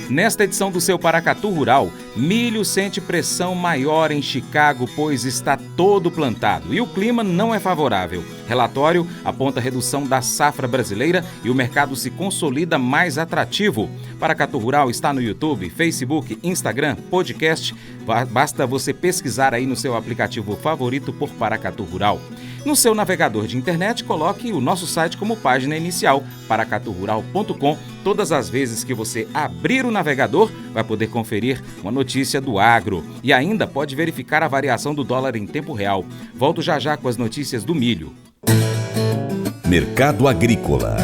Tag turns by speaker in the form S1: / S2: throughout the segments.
S1: Nesta edição do seu Paracatu Rural, milho sente pressão maior em Chicago, pois está todo plantado e o clima não é favorável. Relatório aponta redução da safra brasileira e o mercado se consolida mais atrativo. Paracatu Rural está no YouTube, Facebook, Instagram, podcast. Basta você pesquisar aí no seu aplicativo favorito por Paracatu Rural. No seu navegador de internet, coloque o nosso site como página inicial, paracaturural.com. Todas as vezes que você abrir o navegador, vai poder conferir uma notícia do agro. E ainda pode verificar a variação do dólar em tempo real. Volto já já com as notícias do milho.
S2: Mercado Agrícola.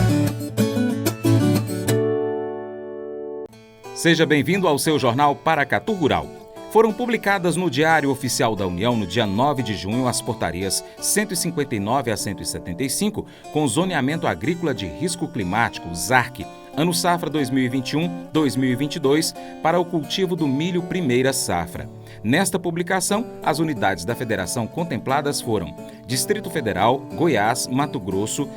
S1: Seja bem-vindo ao seu jornal Paracatu Rural. Foram publicadas no Diário Oficial da União no dia 9 de junho as portarias 159 a 175 com zoneamento agrícola de risco climático, ZARC, ano safra 2021-2022 para o cultivo do milho primeira safra. Nesta publicação, as unidades da federação contempladas foram Distrito Federal, Goiás, Mato Grosso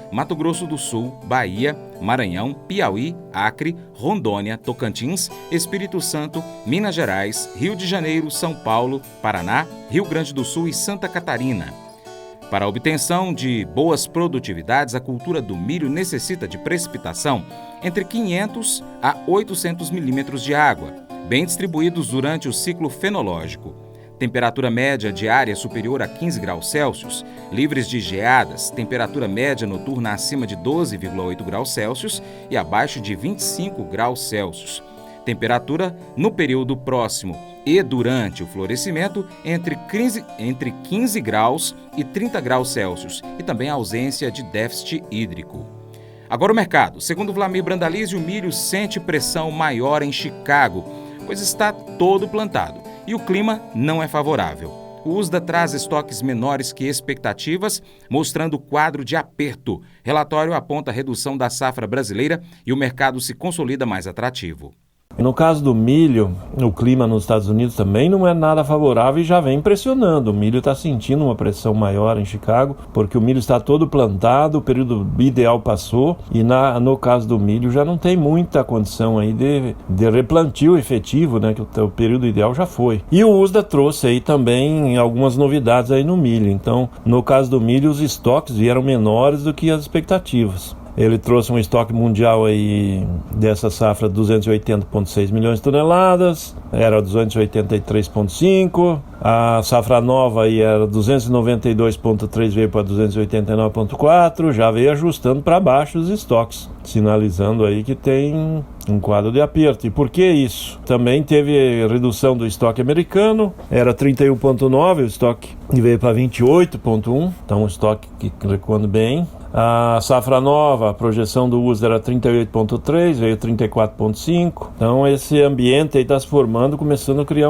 S1: do Sul, Bahia, Maranhão, Piauí, Acre, Rondônia, Tocantins, Espírito Santo, Minas Gerais, Rio de Janeiro, São Paulo, Paraná, Rio Grande do Sul e Santa Catarina. Para a obtenção de boas produtividades, a cultura do milho necessita de precipitação entre 500 a 800 milímetros de água, bem distribuídos durante o ciclo fenológico. Temperatura média diária superior a 15 graus Celsius, livres de geadas, temperatura média noturna acima de 12,8 graus Celsius e abaixo de 25 graus Celsius. Temperatura no período próximo e durante o florescimento entre 15 graus e 30 graus Celsius e também a ausência de déficit hídrico. Agora o mercado. Segundo Vlamir Brandalize, o milho sente pressão maior em Chicago, pois está todo plantado e o clima não é favorável. O USDA traz estoques menores que expectativas, mostrando quadro de aperto. Relatório aponta a redução da safra brasileira e o mercado se consolida mais atrativo.
S3: No caso do milho, o clima nos Estados Unidos também não é nada favorável e já vem pressionando. O milho está sentindo uma pressão maior em Chicago, porque o milho está todo plantado, o período ideal passou e no caso do milho já não tem muita condição aí de replantio efetivo, né, que o período ideal já foi. E o USDA trouxe aí também algumas novidades aí no milho. Então, no caso do milho, os estoques vieram menores do que as expectativas. Ele trouxe um estoque mundial aí dessa safra 280,6 milhões de toneladas, era 283,5. A safra nova aí era 292,3, veio para 289,4, já veio ajustando para baixo os estoques, sinalizando aí que tem um quadro de aperto. E por que isso? Também teve redução do estoque americano, era 31,9 o estoque e veio para 28,1, então um estoque que recuando bem. A safra nova, a projeção do USDA era 38,3, veio 34,5. Então esse ambiente aí está se formando, começando a criar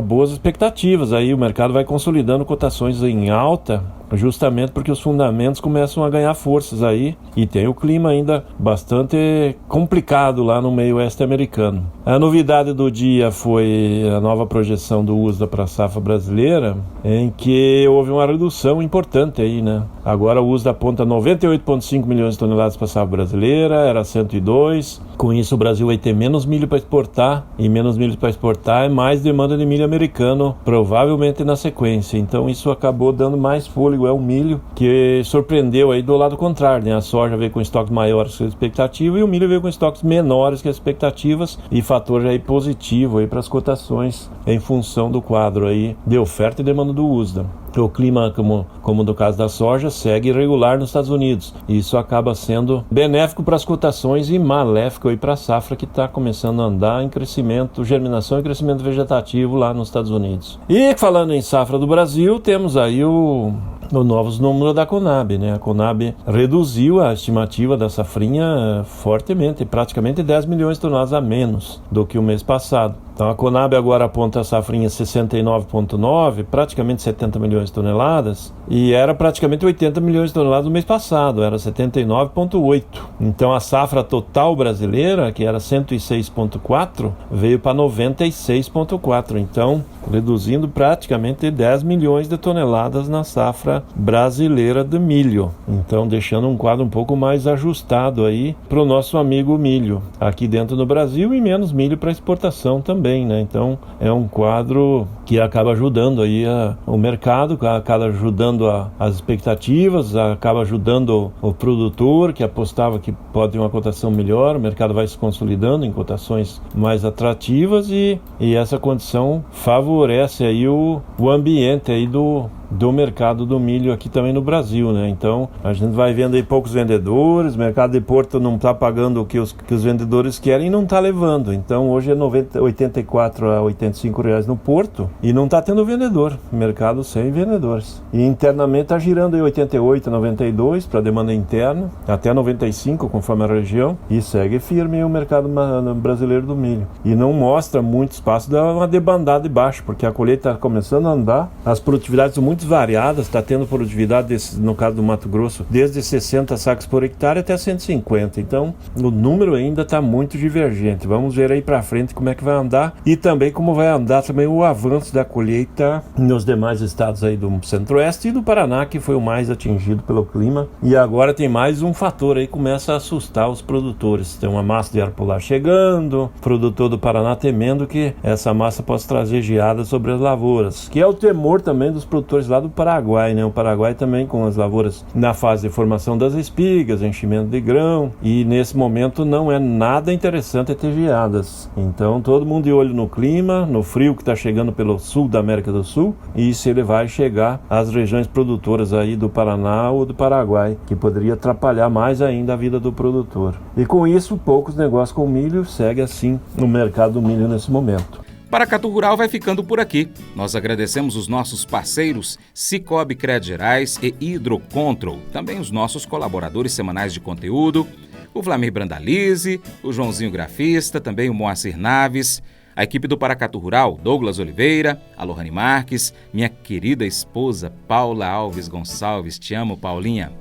S3: boas expectativas. Aí o mercado vai consolidando cotações em alta, justamente porque os fundamentos começam a ganhar forças aí e tem o clima ainda bastante complicado lá no meio oeste americano. A novidade do dia foi a nova projeção do USDA para a safra brasileira, em que houve uma redução importante aí, né? Agora o USDA aponta 98,5 milhões de toneladas para a safra brasileira, era 102. Com isso o Brasil vai ter menos milho para exportar, e menos milho para exportar é mais demanda de milho americano, provavelmente na sequência. Então isso acabou dando mais fôlego ao milho, que surpreendeu aí do lado contrário, né? A soja veio com estoques maiores que a expectativa e o milho veio com estoques menores que as expectativas, e fator aí positivo aí para as cotações em função do quadro aí de oferta e demanda do USDA. O clima, como no caso da soja, segue irregular nos Estados Unidos. Isso acaba sendo benéfico para as cotações e maléfico para a safra que está começando a andar em crescimento, germinação e crescimento vegetativo lá nos Estados Unidos. E falando em safra do Brasil, temos aí o novos números da Conab, né? A Conab reduziu a estimativa da safrinha fortemente, praticamente 10 milhões de toneladas a menos do que o mês passado. Então a Conab agora aponta a safrinha 69,9, praticamente 70 milhões de toneladas, e era praticamente 80 milhões de toneladas no mês passado, era 79,8. Então a safra total brasileira, que era 106,4, veio para 96,4. Então, reduzindo praticamente 10 milhões de toneladas na safra brasileira de milho. Então, deixando um quadro um pouco mais ajustado aí para o nosso amigo milho aqui dentro do Brasil e menos milho para exportação também, né? Então, é um quadro que acaba ajudando aí o mercado, acaba ajudando as expectativas, acaba ajudando o produtor que apostava que pode ter uma cotação melhor, o mercado vai se consolidando em cotações mais atrativas e essa condição favorece aí o ambiente aí do mercado do milho aqui também no Brasil, né? Então, a gente vai vendo aí poucos vendedores, o mercado de Porto não está pagando o que os vendedores querem e não está levando. Então, hoje é 84 a 85 reais no Porto e não está tendo vendedor, mercado sem vendedores. E internamente está girando aí 88, 92 para demanda interna, até 95 conforme a região, e segue firme o mercado brasileiro do milho. E não mostra muito espaço, dá uma debandada de baixo, porque a colheita está começando a andar, as produtividades são muito variadas, está tendo produtividade, no caso do Mato Grosso, desde 60 sacos por hectare até 150. Então, o número ainda está muito divergente. Vamos ver aí para frente como é que vai andar e também como vai andar também o avanço da colheita nos demais estados aí do Centro-Oeste e do Paraná, que foi o mais atingido pelo clima. E agora tem mais um fator aí que começa a assustar os produtores. Tem uma massa de ar polar chegando, o produtor do Paraná temendo que essa massa possa trazer geada sobre as lavouras, que é o temor também dos produtores lá do Paraguai, né? O Paraguai também com as lavouras na fase de formação das espigas, enchimento de grão, e nesse momento não é nada interessante ter geadas. Então todo mundo de olho no clima, no frio que está chegando pelo sul da América do Sul, e se ele vai chegar às regiões produtoras aí do Paraná ou do Paraguai, que poderia atrapalhar mais ainda a vida do produtor. E com isso, poucos negócios com milho, segue assim no mercado do milho nesse momento.
S1: Paracatu Rural vai ficando por aqui. Nós agradecemos os nossos parceiros Cicobi Crédito Gerais e Hidrocontrol, também os nossos colaboradores semanais de conteúdo, o Vlamir Brandalize, o Joãozinho Grafista, também o Moacir Naves, a equipe do Paracatu Rural, Douglas Oliveira, a Lohane Marques, minha querida esposa Paula Alves Gonçalves, te amo, Paulinha.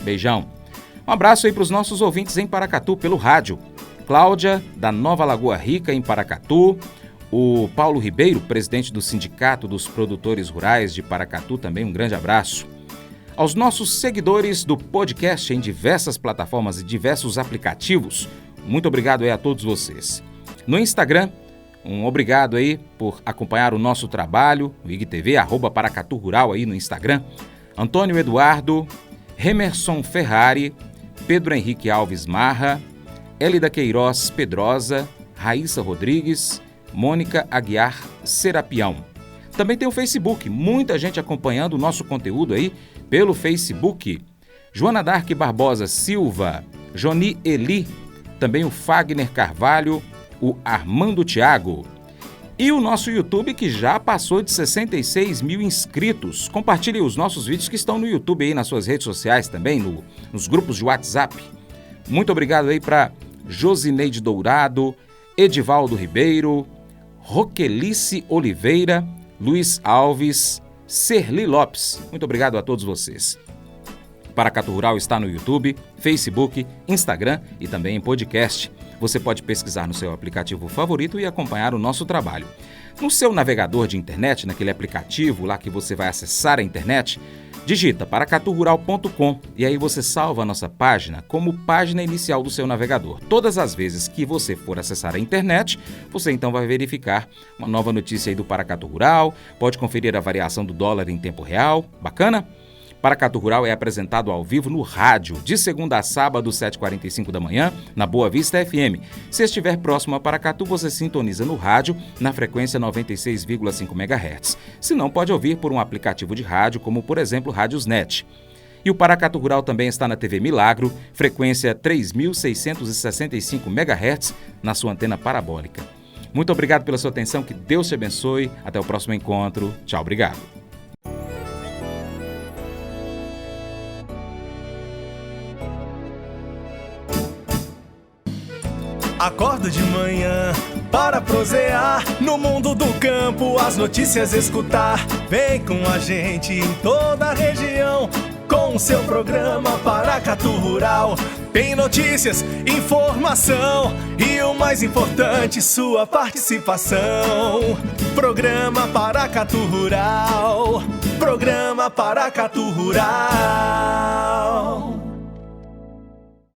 S1: Beijão. Um abraço aí para os nossos ouvintes em Paracatu pelo rádio. Cláudia, da Nova Lagoa Rica, em Paracatu. O Paulo Ribeiro, presidente do Sindicato dos Produtores Rurais de Paracatu, também um grande abraço. Aos nossos seguidores do podcast em diversas plataformas e diversos aplicativos, muito obrigado aí a todos vocês. No Instagram, um obrigado aí por acompanhar o nosso trabalho, o IGTV, @Paracatu Rural aí no Instagram. Antônio Eduardo, Remerson Ferrari, Pedro Henrique Alves Marra, Elida Queiroz Pedrosa, Raíssa Rodrigues, Mônica Aguiar Serapião. Também tem o Facebook, muita gente acompanhando o nosso conteúdo aí pelo Facebook. Joana Dark Barbosa Silva, Joni Eli, também o Fagner Carvalho, o Armando Thiago. E o nosso YouTube, que já passou de 66 mil inscritos. Compartilhe os nossos vídeos que estão no YouTube aí, nas suas redes sociais também, nos grupos de WhatsApp. Muito obrigado aí para Josineide Dourado, Edivaldo Ribeiro, Roquelice Oliveira, Luiz Alves, Serli Lopes. Muito obrigado a todos vocês. Paracatu Rural está no YouTube, Facebook, Instagram e também em podcast. Você pode pesquisar no seu aplicativo favorito e acompanhar o nosso trabalho. No seu navegador de internet, naquele aplicativo lá que você vai acessar a internet, digita paracaturural.com e aí você salva a nossa página como página inicial do seu navegador. Todas as vezes que você for acessar a internet, você então vai verificar uma nova notícia aí do Paracatu Rural, pode conferir a variação do dólar em tempo real. Bacana? Paracatu Rural é apresentado ao vivo no rádio, de segunda a sábado, 7h45 da manhã, na Boa Vista FM. Se estiver próximo a Paracatu, você sintoniza no rádio, na frequência 96,5 MHz. Se não, pode ouvir por um aplicativo de rádio, como, por exemplo, Rádiosnet. E o Paracatu Rural também está na TV Milagro, frequência 3.665 MHz, na sua antena parabólica. Muito obrigado pela sua atenção, que Deus te abençoe. Até o próximo encontro. Tchau, obrigado.
S2: Acordo de manhã para prosear no mundo do campo, as notícias escutar. Vem com a gente em toda a região com o seu programa Paracatu Rural. Tem notícias, informação e o mais importante, sua participação. Programa Paracatu Rural. Programa Paracatu Rural.